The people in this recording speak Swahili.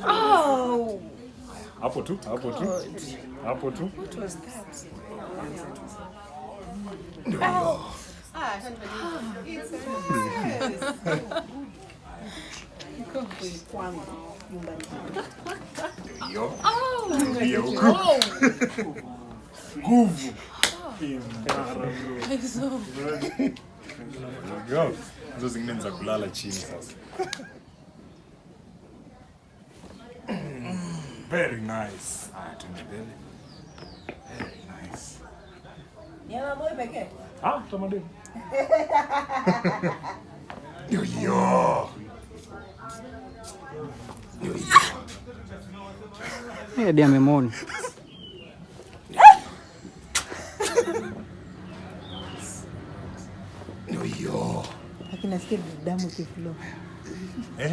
Oh. Hapo tu. Hapo tu. What was that? Nguvu. Hizo zingine za kulala chini sasa. Very nice. Tumebele. Very nice. Nyama moyo pekee. Tamaduni. Yo. Dia amemwona. Lakini nasikia damu ikiflow.